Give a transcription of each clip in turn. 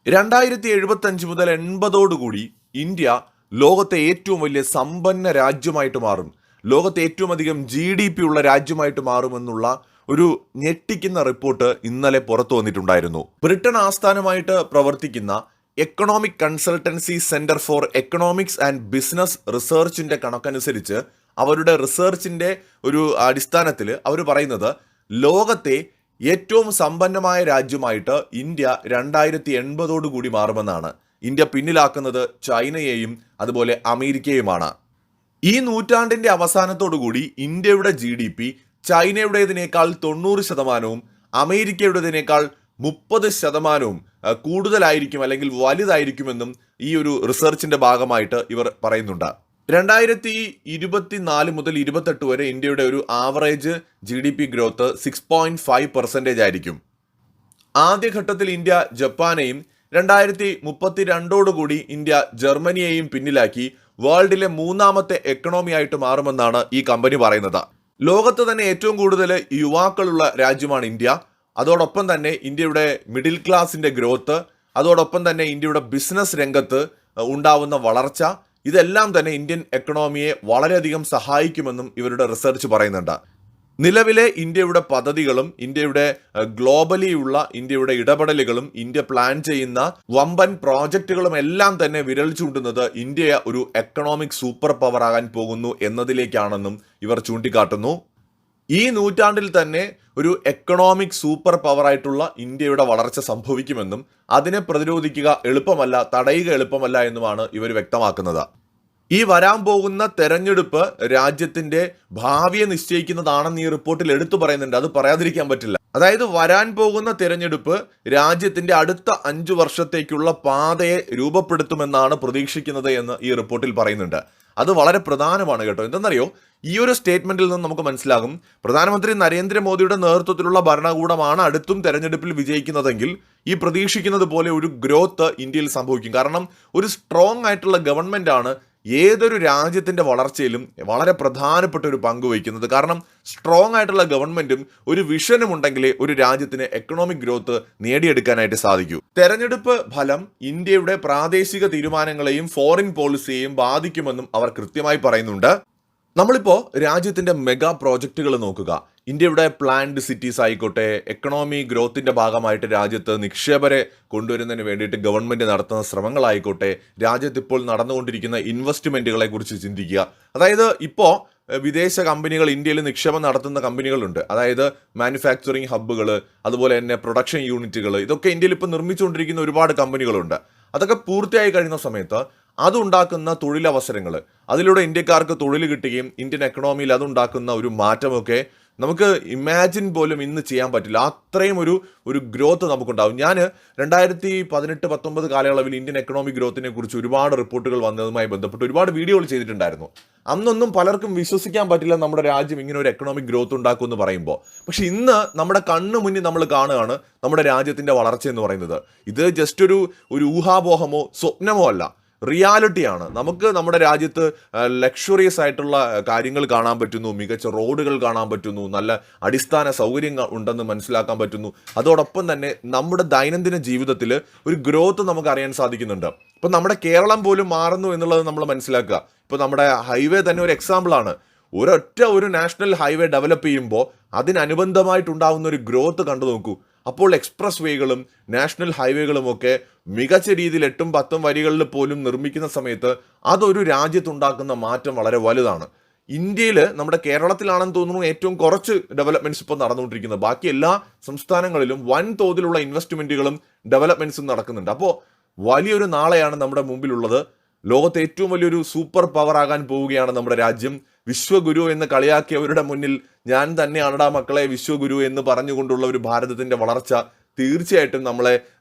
2075 മുതൽ 80ഓടുകൂടി ഇന്ത്യ ലോകത്തെ ഏറ്റവും വലിയ സമ്പന്ന രാജ്യമായിട്ട് മാറും. ലോകത്തെ ഏറ്റവും അധികം GDP ഉള്ള രാജ്യമായിട്ട് മാറുമെന്നുള്ള ഒരു ഞെട്ടിക്കുന്ന റിപ്പോർട്ട് ഇന്നലെ പുറത്തു വന്നിട്ടുണ്ടായിരുന്നു. ബ്രിട്ടൻ ആസ്ഥാനമായിട്ട് പ്രവർത്തിക്കുന്ന economic consultancy centre for economics and business റിസർച്ചിന്റെ കണക്കനുസരിച്ച് അവരുടെ റിസർച്ചിന്റെ ഒരു അടിസ്ഥാനത്തിൽ അവർ പറയുന്നത് ലോകത്തെ ഏറ്റവും സമ്പന്നമായ രാജ്യമായിട്ട് ഇന്ത്യ 2080ഓടുകൂടി മാറുമെന്നാണ്. ഇന്ത്യ പിന്നിലാക്കുന്നത് ചൈനയെയും അതുപോലെ അമേരിക്കയുമാണ്. ഈ നൂറ്റാണ്ടിന്റെ അവസാനത്തോടുകൂടി ഇന്ത്യയുടെ GDP ചൈനയുടേതിനേക്കാൾ 90%, അമേരിക്കയുടേതിനേക്കാൾ 30% കൂടുതലായിരിക്കും അല്ലെങ്കിൽ വലുതായിരിക്കുമെന്നും ഈ ഒരു റിസർച്ചിന്റെ ഭാഗമായിട്ട് ഇവർ പറയുന്നുണ്ട്. 2024 മുതൽ 28 വരെ ഇന്ത്യയുടെ ഒരു ആവറേജ് GDP ഗ്രോത്ത് 6.5% ആയിരിക്കും. ആദ്യഘട്ടത്തിൽ ഇന്ത്യ ജപ്പാനെയും 2032ഓടുകൂടി ഇന്ത്യ ജർമ്മനിയെയും പിന്നിലാക്കി വേൾഡിലെ 3ാമത്തെ എക്കണോമി ആയിട്ട് മാറുമെന്നാണ് ഈ കമ്പനി പറയുന്നത്. ലോകത്ത് തന്നെ ഏറ്റവും കൂടുതൽ യുവാക്കളുള്ള രാജ്യമാണ് ഇന്ത്യ. അതോടൊപ്പം തന്നെ ഇന്ത്യയുടെ മിഡിൽ ക്ലാസിന്റെ ഗ്രോത്ത്, അതോടൊപ്പം തന്നെ ഇന്ത്യയുടെ ബിസിനസ് രംഗത്ത് ഉണ്ടാവുന്ന വളർച്ച, ഇതെല്ലാം തന്നെ ഇന്ത്യൻ എക്കണോമിയെ വളരെയധികം സഹായിക്കുമെന്നും ഇവരുടെ റിസർച്ച് പറയുന്നുണ്ട്. നിലവിലെ ഇന്ത്യയുടെ പദ്ധതികളും ഇന്ത്യയുടെ ഗ്ലോബലി ഉള്ള ഇന്ത്യയുടെ ഇടപെടലുകളും ഇന്ത്യ പ്ലാൻ ചെയ്യുന്ന വമ്പൻ പ്രോജക്റ്റുകളും എല്ലാം തന്നെ വിരൽ ചൂണ്ടുന്നത് ഇന്ത്യ ഒരു എക്കണോമിക് സൂപ്പർ പവർ ആകാൻ പോകുന്നു എന്നതിലേക്കാണെന്നും ഇവർ ചൂണ്ടിക്കാട്ടുന്നു. ഈ നൂറ്റാണ്ടിൽ തന്നെ ഒരു എക്കണോമിക് സൂപ്പർ പവർ ആയിട്ടുള്ള ഇന്ത്യയുടെ വളർച്ച സംഭവിക്കുമെന്നും അതിനെ പ്രതിരോധിക്കുക എളുപ്പമല്ല, തടയുക എളുപ്പമല്ല എന്നുമാണ് ഇവർ വ്യക്തമാക്കുന്നത്. ഈ വരാൻ പോകുന്ന തെരഞ്ഞെടുപ്പ് രാജ്യത്തിന്റെ ഭാവിയെ നിശ്ചയിക്കുന്നതാണെന്ന് ഈ റിപ്പോർട്ടിൽ എടുത്തു പറയുന്നുണ്ട്. അത് പറയാതിരിക്കാൻ പറ്റില്ല. അതായത് വരാൻ പോകുന്ന തെരഞ്ഞെടുപ്പ് രാജ്യത്തിന്റെ അടുത്ത 5 വർഷത്തേക്കുള്ള പാതയെ രൂപപ്പെടുത്തുമെന്നാണ് പ്രതീക്ഷിക്കുന്നത് എന്ന് ഈ റിപ്പോർട്ടിൽ പറയുന്നുണ്ട്. അത് വളരെ പ്രധാനമാണ് കേട്ടോ. എന്തെന്നറിയോ, ഈ ഒരു സ്റ്റേറ്റ്മെന്റിൽ നിന്ന് നമുക്ക് മനസ്സിലാകും പ്രധാനമന്ത്രി നരേന്ദ്രമോദിയുടെ നേതൃത്വത്തിലുള്ള ഭരണകൂടമാണ് അടുത്തും തെരഞ്ഞെടുപ്പിൽ വിജയിക്കുന്നതെങ്കിൽ ഈ പ്രതീക്ഷിക്കുന്നത് പോലെ ഒരു ഗ്രോത്ത് ഇന്ത്യയിൽ സംഭവിക്കും. കാരണം ഒരു സ്ട്രോങ് ആയിട്ടുള്ള ഗവൺമെന്റ് ആണ് ഏതൊരു രാജ്യത്തിന്റെ വളർച്ചയിലും വളരെ പ്രധാനപ്പെട്ട ഒരു പങ്ക് വഹിക്കുന്നത്. കാരണം സ്ട്രോങ് ആയിട്ടുള്ള ഗവൺമെന്റും ഒരു വിഷനും ഉണ്ടെങ്കിലേ ഒരു രാജ്യത്തിന് എക്കണോമിക് ഗ്രോത്ത് നേടിയെടുക്കാനായിട്ട് സാധിക്കൂ. തെരഞ്ഞെടുപ്പ് ഫലം ഇന്ത്യയുടെ പ്രാദേശിക തീരുമാനങ്ങളെയും ഫോറിൻ പോളിസിയെയും ബാധിക്കുമെന്നും അവർ കൃത്യമായി പറയുന്നുണ്ട്. നമ്മളിപ്പോൾ രാജ്യത്തിന്റെ മെഗാ പ്രോജക്റ്റുകൾ നോക്കുക. ഇന്ത്യയുടെ പ്ലാൻഡ് സിറ്റീസ് ആയിക്കോട്ടെ, എക്കണോമി ഗ്രോത്തിന്റെ ഭാഗമായിട്ട് രാജ്യത്ത് നിക്ഷേപരെ കൊണ്ടുവരുന്നതിന് വേണ്ടിയിട്ട് ഗവൺമെന്റ് നടത്തുന്ന ശ്രമങ്ങളായിക്കോട്ടെ, രാജ്യത്ത് ഇപ്പോൾ നടന്നുകൊണ്ടിരിക്കുന്ന ഇൻവെസ്റ്റ്മെന്റുകളെ കുറിച്ച് ചിന്തിക്കുക. അതായത് ഇപ്പോൾ വിദേശ കമ്പനികൾ ഇന്ത്യയിൽ നിക്ഷേപം നടത്തുന്ന കമ്പനികളുണ്ട്. അതായത് മാനുഫാക്ചറിങ് ഹബ്ബുകൾ, അതുപോലെ തന്നെ പ്രൊഡക്ഷൻ യൂണിറ്റുകൾ, ഇതൊക്കെ ഇന്ത്യയിൽ ഇപ്പോൾ നിർമ്മിച്ചുകൊണ്ടിരിക്കുന്ന ഒരുപാട് കമ്പനികളുണ്ട്. അതൊക്കെ പൂർത്തിയായി കഴിയുന്ന സമയത്ത് അതുണ്ടാക്കുന്ന തൊഴിലവസരങ്ങൾ, അതിലൂടെ ഇന്ത്യക്കാർക്ക് തൊഴിൽ കിട്ടുകയും ഇന്ത്യൻ എക്കണോമിയിൽ അതുണ്ടാക്കുന്ന ഒരു മാറ്റമൊക്കെ നമുക്ക് ഇമാജിൻ പോലും ഇന്ന് ചെയ്യാൻ പറ്റില്ല. അത്രയും ഒരു ഗ്രോത്ത് നമുക്കുണ്ടാവും. ഞാൻ 2018-19 കാലയളവിൽ ഇന്ത്യൻ എക്കണോമിക് ഗ്രോത്തിനെ കുറിച്ച് ഒരുപാട് റിപ്പോർട്ടുകൾ വന്നതുമായി ബന്ധപ്പെട്ട് ഒരുപാട് വീഡിയോകൾ ചെയ്തിട്ടുണ്ടായിരുന്നു. അന്നൊന്നും പലർക്കും വിശ്വസിക്കാൻ പറ്റില്ല നമ്മുടെ രാജ്യം ഇങ്ങനെ ഒരു എക്കണോമിക് ഗ്രോത്ത് ഉണ്ടാക്കും എന്ന് പറയുമ്പോൾ. പക്ഷെ ഇന്ന് നമ്മുടെ കണ്ണു മുന്നിൽ നമ്മൾ കാണുകയാണ് നമ്മുടെ രാജ്യത്തിന്റെ വളർച്ച എന്ന് പറയുന്നത്. ഇത് ജസ്റ്റ് ഒരു ഊഹാപോഹമോ സ്വപ്നമോ അല്ല, റിയാലിറ്റിയാണ്. നമുക്ക് നമ്മുടെ രാജ്യത്ത് ലക്ഷറിയസ് ആയിട്ടുള്ള കാര്യങ്ങൾ കാണാൻ പറ്റുന്നു, മികച്ച റോഡുകൾ കാണാൻ പറ്റുന്നു, നല്ല അടിസ്ഥാന സൗകര്യങ്ങൾ ഉണ്ടെന്ന് മനസ്സിലാക്കാൻ പറ്റുന്നു. അതോടൊപ്പം തന്നെ നമ്മുടെ ദൈനംദിന ജീവിതത്തിൽ ഒരു ഗ്രോത്ത് നമുക്ക് അറിയാൻ സാധിക്കുന്നുണ്ട്. ഇപ്പം നമ്മുടെ കേരളം പോലും മാറുന്നു എന്നുള്ളത് നമ്മൾ മനസ്സിലാക്കുക. ഇപ്പോൾ നമ്മുടെ ഹൈവേ തന്നെ ഒരു എക്സാമ്പിളാണ്. ഒരു നാഷണൽ ഹൈവേ ഡെവലപ്പ് ചെയ്യുമ്പോൾ അതിനനുബന്ധമായിട്ടുണ്ടാകുന്ന ഒരു ഗ്രോത്ത് കണ്ടു നോക്കൂ. അപ്പോൾ എക്സ്പ്രസ് വേകളും നാഷണൽ ഹൈവേകളും ഒക്കെ മികച്ച രീതിയിൽ 8-10 വരികളിൽ പോലും നിർമ്മിക്കുന്ന സമയത്ത് അതൊരു രാജ്യത്തുണ്ടാക്കുന്ന മാറ്റം വളരെ വലുതാണ്. ഇന്ത്യയിൽ നമ്മുടെ കേരളത്തിലാണെന്ന് തോന്നുന്നു ഏറ്റവും കുറച്ച് ഡെവലപ്മെന്റ്സ് ഇപ്പോൾ നടന്നുകൊണ്ടിരിക്കുന്നത്. ബാക്കി എല്ലാ സംസ്ഥാനങ്ങളിലും വൻ തോതിലുള്ള ഇൻവെസ്റ്റ്മെന്റുകളും ഡെവലപ്മെന്റ്സും നടക്കുന്നുണ്ട്. അപ്പോൾ വലിയൊരു നാളെയാണ് നമ്മുടെ മുമ്പിലുള്ളത്. ലോകത്തെ ഏറ്റവും വലിയൊരു സൂപ്പർ പവർ ആകാൻ പോവുകയാണ് നമ്മുടെ രാജ്യം. വിശ്വഗുരു എന്ന് കളിയാക്കിയവരുടെ മുന്നിൽ ഞാൻ തന്നെയാണടാ മക്കളെ വിശ്വഗുരു എന്ന് പറഞ്ഞുകൊണ്ടുള്ള ഒരു ഭാരതത്തിന്റെ വളർച്ച തീർച്ചയായിട്ടും നമ്മളെ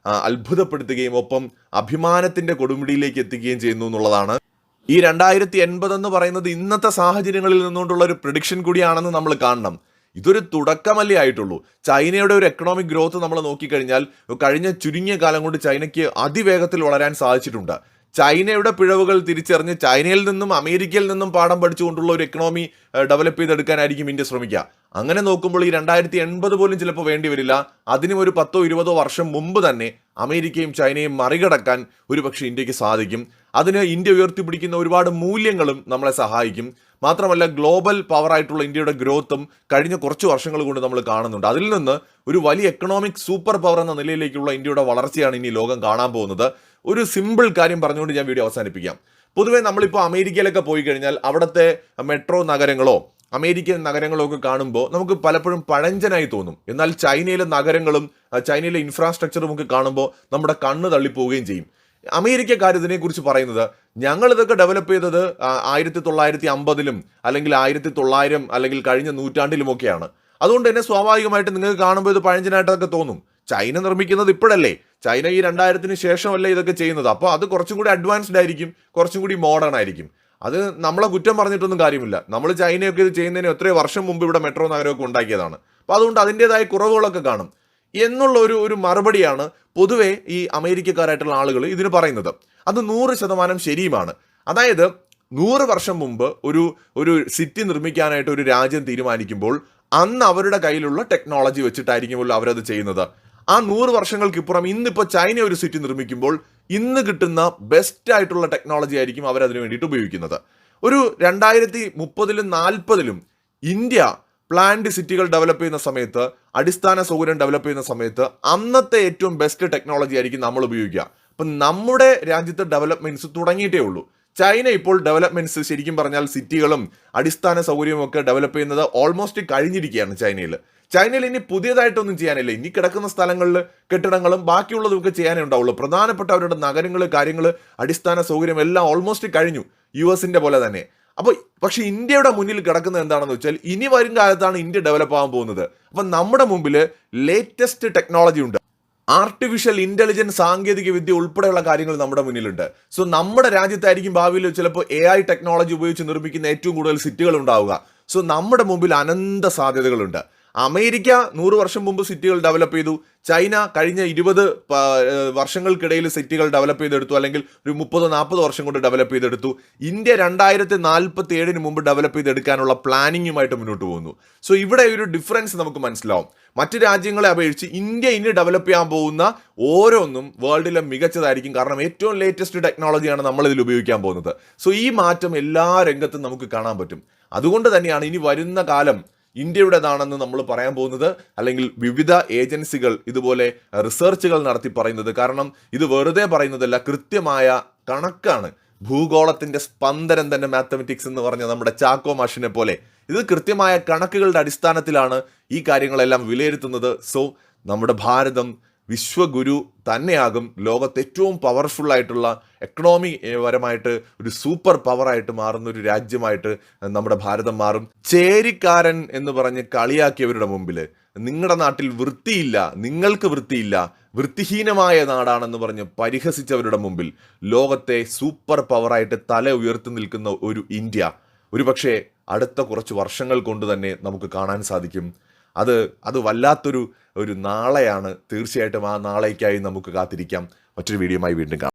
അത്ഭുതപ്പെടുത്തുകയും ഒപ്പം അഭിമാനത്തിന്റെ കൊടുമുടിയിലേക്ക് എത്തിക്കുകയും ചെയ്യുന്നു എന്നുള്ളതാണ്. ഈ 2080 എന്ന് പറയുന്നത് ഇന്നത്തെ സാഹചര്യങ്ങളിൽ നിന്നുകൊണ്ടുള്ള ഒരു പ്രെഡിക്ഷൻ കൂടിയാണെന്ന് നമ്മൾ കാണണം. ഇതൊരു തുടക്കമല്ലേ ആയിട്ടുള്ളൂ. ചൈനയുടെ ഒരു എക്കണോമിക് ഗ്രോത്ത് നമ്മൾ നോക്കിക്കഴിഞ്ഞാൽ കഴിഞ്ഞ ചുരുങ്ങിയ കാലം കൊണ്ട് ചൈനയ്ക്ക് അതിവേഗത്തിൽ വളരാൻ സാധിച്ചിട്ടുണ്ട്. ചൈനയുടെ പിഴവുകൾ തിരിച്ചറിഞ്ഞ് ചൈനയിൽ നിന്നും അമേരിക്കയിൽ നിന്നും പാഠം പഠിച്ചുകൊണ്ടുള്ള ഒരു എക്കണോമി ഡെവലപ്പ് ചെയ്തെടുക്കാനായിരിക്കും ഇന്ത്യ ശ്രമിക്കുക. അങ്ങനെ നോക്കുമ്പോൾ ഈ 2080 പോലും ചിലപ്പോൾ വേണ്ടി വരില്ല. അതിനും ഒരു 10-20 വർഷം മുമ്പ് തന്നെ അമേരിക്കയും ചൈനയും മറികടക്കാൻ ഒരുപക്ഷെ ഇന്ത്യക്ക് സാധിക്കും. അതിന് ഇന്ത്യ ഉയർത്തിപ്പിടിക്കുന്ന ഒരുപാട് മൂല്യങ്ങളും നമ്മളെ സഹായിക്കും. മാത്രമല്ല ഗ്ലോബൽ പവറായിട്ടുള്ള ഇന്ത്യയുടെ ഗ്രോത്തും കഴിഞ്ഞ കുറച്ച് വർഷങ്ങൾ കൊണ്ട് നമ്മൾ കാണുന്നുണ്ട്. അതിൽ നിന്ന് ഒരു വലിയ എക്കണോമിക് സൂപ്പർ പവർ എന്ന നിലയിലേക്കുള്ള ഇന്ത്യയുടെ വളർച്ചയാണ് ഇനി ലോകം കാണാൻ പോകുന്നത്. ഒരു സിമ്പിൾ കാര്യം പറഞ്ഞുകൊണ്ട് ഞാൻ വീഡിയോ അവസാനിപ്പിക്കാം. പൊതുവേ നമ്മളിപ്പോൾ അമേരിക്കയിലൊക്കെ പോയി കഴിഞ്ഞാൽ അവിടുത്തെ മെട്രോ നഗരങ്ങളോ അമേരിക്കൻ നഗരങ്ങളോ ഒക്കെ കാണുമ്പോൾ നമുക്ക് പലപ്പോഴും പഴഞ്ചനായി തോന്നും. എന്നാൽ ചൈനയിലെ നഗരങ്ങളും ചൈനയിലെ ഇൻഫ്രാസ്ട്രക്ചറും ഒക്കെ കാണുമ്പോൾ നമ്മുടെ കണ്ണ് തള്ളിപ്പോവുകയും ചെയ്യും. അമേരിക്കക്കാർ ഇതിനെക്കുറിച്ച് പറയുന്നത് ഞങ്ങൾ ഇതൊക്കെ ഡെവലപ്പ് ചെയ്തത് 1950 അല്ലെങ്കിൽ 1900 അല്ലെങ്കിൽ കഴിഞ്ഞ നൂറ്റാണ്ടിലുമൊക്കെയാണ്. അതുകൊണ്ട് തന്നെ സ്വാഭാവികമായിട്ട് നിങ്ങൾക്ക് കാണുമ്പോൾ ഇത് പഴഞ്ചനായിട്ടൊക്കെ തോന്നും. ചൈന നിർമ്മിക്കുന്നത് ഇപ്പോഴല്ലേ, ചൈന ഈ 2000-ന് ശേഷമല്ലേ ഇതൊക്കെ ചെയ്യുന്നത്. അപ്പോൾ അത് കുറച്ചും കൂടി അഡ്വാൻസ്ഡ് ആയിരിക്കും, കുറച്ചും കൂടി മോഡേൺ ആയിരിക്കും. അത് നമ്മളെ കുറ്റം പറഞ്ഞിട്ടൊന്നും കാര്യമില്ല. നമ്മൾ ചൈനയൊക്കെ ഇത് ചെയ്യുന്നതിന് എത്രയോ വർഷം മുമ്പ് ഇവിടെ മെട്രോ നഗരമൊക്കെ ഉണ്ടാക്കിയതാണ്. അപ്പോൾ അതുകൊണ്ട് അതിൻ്റെതായ കുറവുകളൊക്കെ കാണും എന്നുള്ള ഒരു മറുപടിയാണ് പൊതുവെ ഈ അമേരിക്കക്കാരായിട്ടുള്ള ആളുകൾ ഇതിന് പറയുന്നത്. അത് 100% ശരിയുമാണ്. അതായത് 100 വർഷം മുമ്പ് ഒരു സിറ്റി നിർമ്മിക്കാനായിട്ട് ഒരു രാജ്യം തീരുമാനിക്കുമ്പോൾ അന്ന് അവരുടെ കയ്യിലുള്ള ടെക്നോളജി വെച്ചിട്ടായിരിക്കുമല്ലോ അവരത് ചെയ്യുന്നത്. ആ 100 വർഷങ്ങൾക്കിപ്പുറം ഇന്നിപ്പോൾ ചൈന ഒരു സിറ്റി നിർമ്മിക്കുമ്പോൾ ഇന്ന് കിട്ടുന്ന ബെസ്റ്റ് ആയിട്ടുള്ള ടെക്നോളജി ആയിരിക്കും അവരതിനു വേണ്ടിയിട്ട് ഉപയോഗിക്കുന്നത്. ഒരു 2030-ലും 40-ലും ഇന്ത്യ പ്ലാൻഡ് സിറ്റികൾ ഡെവലപ്പ് ചെയ്യുന്ന സമയത്ത്, അടിസ്ഥാന സൗകര്യം ഡെവലപ്പ് ചെയ്യുന്ന സമയത്ത് അന്നത്തെ ഏറ്റവും ബെസ്റ്റ് ടെക്നോളജി ആയിരിക്കും നമ്മൾ ഉപയോഗിക്കുക. അപ്പം നമ്മുടെ രാജ്യത്തെ ഡെവലപ്മെന്റ്സ് തുടങ്ങിയിട്ടേ ഉള്ളൂ. ചൈന ഇപ്പോൾ ഡെവലപ്മെന്റ്സ് ശരിക്കും പറഞ്ഞാൽ സിറ്റികളും അടിസ്ഥാന സൗകര്യവും ഒക്കെ ഡെവലപ്പ് ചെയ്യുന്നത് ഓൾമോസ്റ്റ് കഴിഞ്ഞിരിക്കുകയാണ് ചൈനയിൽ ഇനി പുതിയതായിട്ടൊന്നും ചെയ്യാനില്ല. ഇനി കിടക്കുന്ന സ്ഥലങ്ങളിൽ കെട്ടിടങ്ങളും ബാക്കിയുള്ളതും ഒക്കെ ചെയ്യാനേ ഉണ്ടാവുള്ളൂ. പ്രധാനപ്പെട്ട അവരുടെ നഗരങ്ങൾ, കാര്യങ്ങൾ, അടിസ്ഥാന സൗകര്യം എല്ലാം ഓൾമോസ്റ്റ് കഴിഞ്ഞു, US-ന്റെ പോലെ തന്നെ. അപ്പോൾ പക്ഷെ ഇന്ത്യയുടെ മുന്നിൽ കിടക്കുന്നത് എന്താണെന്ന് വെച്ചാൽ ഇനി വരും കാലത്താണ് ഇന്ത്യ ഡെവലപ്പ് ആകാൻ പോകുന്നത്. അപ്പം നമ്മുടെ മുമ്പിൽ ലേറ്റസ്റ്റ് ടെക്നോളജി ഉണ്ട്. ആർട്ടിഫിഷ്യൽ ഇന്റലിജൻസ്, സാങ്കേതിക വിദ്യ ഉൾപ്പെടെയുള്ള കാര്യങ്ങൾ നമ്മുടെ മുന്നിലുണ്ട്. സോ നമ്മുടെ രാജ്യത്തായിരിക്കും ഭാവിയിൽ ചിലപ്പോൾ AI ടെക്നോളജി ഉപയോഗിച്ച് നിർമ്മിക്കുന്ന ഏറ്റവും കൂടുതൽ സിറ്റികൾ ഉണ്ടാവുക. സോ നമ്മുടെ മുമ്പിൽ അനന്ത സാധ്യതകളുണ്ട്. അമേരിക്ക 100 വർഷം മുമ്പ് സിറ്റികൾ ഡെവലപ്പ് ചെയ്തു. ചൈന കഴിഞ്ഞ 20 വർഷങ്ങൾക്കിടയിൽ സിറ്റികൾ ഡെവലപ്പ് ചെയ്തെടുത്തു, അല്ലെങ്കിൽ ഒരു 30-40 വർഷം കൊണ്ട് ഡെവലപ്പ് ചെയ്തെടുത്തു. ഇന്ത്യ 2047-ന് മുമ്പ് ഡെവലപ്പ് ചെയ്തെടുക്കാനുള്ള പ്ലാനിങ്ങുമായിട്ട് മുന്നോട്ട് പോകുന്നു. സോ ഇവിടെ ഒരു ഡിഫറൻസ് നമുക്ക് മനസ്സിലാവും. മറ്റു രാജ്യങ്ങളെ അപേക്ഷിച്ച് ഇന്ത്യ ഇനി ഡെവലപ്പ് ചെയ്യാൻ പോകുന്ന ഓരോന്നും വേൾഡിലെ മികച്ചതായിരിക്കും. കാരണം ഏറ്റവും ലേറ്റസ്റ്റ് ടെക്നോളജിയാണ് നമ്മൾ ഇതിൽ ഉപയോഗിക്കാൻ പോകുന്നത്. സോ ഈ മാറ്റം എല്ലാ രംഗത്തും നമുക്ക് കാണാൻ പറ്റും. അതുകൊണ്ട് തന്നെയാണ് ഇനി വരുന്ന കാലം ഇന്ത്യയുടേതാണെന്ന് നമ്മൾ പറയാൻ പോകുന്നത്, അല്ലെങ്കിൽ വിവിധ ഏജൻസികൾ ഇതുപോലെ റിസർച്ചുകൾ നടത്തി പറയുന്നത്. കാരണം ഇത് വെറുതെ പറയുന്നതല്ല, കൃത്യമായ കണക്കാണ്. ഭൂഗോളത്തിന്റെ സ്പന്ദനം തന്നെ മാത്തമെറ്റിക്സ് എന്ന് പറഞ്ഞ നമ്മുടെ ചാക്കോ മാഷിനെ പോലെ ഇത് കൃത്യമായ കണക്കുകളുടെ അടിസ്ഥാനത്തിലാണ് ഈ കാര്യങ്ങളെല്ലാം വിലയിരുത്തുന്നത്. സോ നമ്മുടെ ഭാരതം വിശ്വഗുരു തന്നെയാകും. ലോകത്ത് ഏറ്റവും പവർഫുൾ ആയിട്ടുള്ള എക്കണോമി പരമായിട്ട് ഒരു സൂപ്പർ പവറായിട്ട് മാറുന്ന ഒരു രാജ്യമായിട്ട് നമ്മുടെ ഭാരതം മാറും. ചേരിക്കാരൻ എന്ന് പറഞ്ഞ് കളിയാക്കിയവരുടെ മുമ്പിൽ, നിങ്ങളുടെ നാട്ടിൽ വൃത്തിയില്ല, നിങ്ങൾക്ക് വൃത്തിയില്ല, വൃത്തിഹീനമായ നാടാണെന്ന് പറഞ്ഞ് പരിഹസിച്ചവരുടെ മുമ്പിൽ ലോകത്തെ സൂപ്പർ പവറായിട്ട് തല ഉയർത്തി നിൽക്കുന്ന ഒരു ഇന്ത്യ ഒരുപക്ഷെ അടുത്ത കുറച്ച് വർഷങ്ങൾ കൊണ്ട് തന്നെ നമുക്ക് കാണാൻ സാധിക്കും. അത് വല്ലാത്തൊരു നാളെയാണ്. തീർച്ചയായിട്ടും ആ നാളേക്കായി നമുക്ക് കാത്തിരിക്കാം. മറ്റൊരു വീഡിയോയുമായി വീണ്ടും കാണാം.